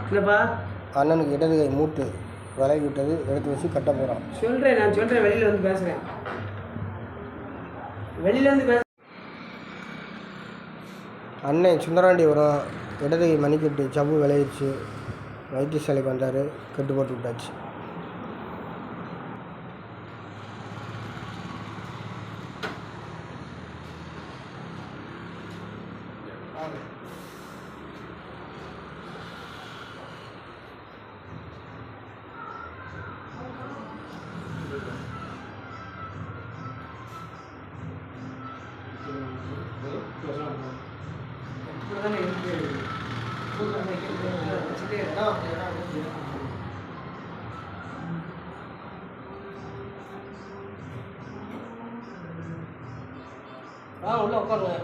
இல்லைப்பா அண்ணனுக்கு இடது கை மூட்டு விலகி விட்டது, எடுத்து வச்சு கட்ட போகிறான். நான் சொல்கிறேன் வெளியில் வந்து பேசுகிறேன். வெளியில் வந்து பேச அண்ணன் சுந்தராண்டிபுரம் இடது கை மணிக்கட்டு சவ்வு விளையிடுச்சு. வைத்தியசாலைக்கு வந்தார், கட்டு போட்டு விட்டாச்சு. உள்ள உட்காருங்க.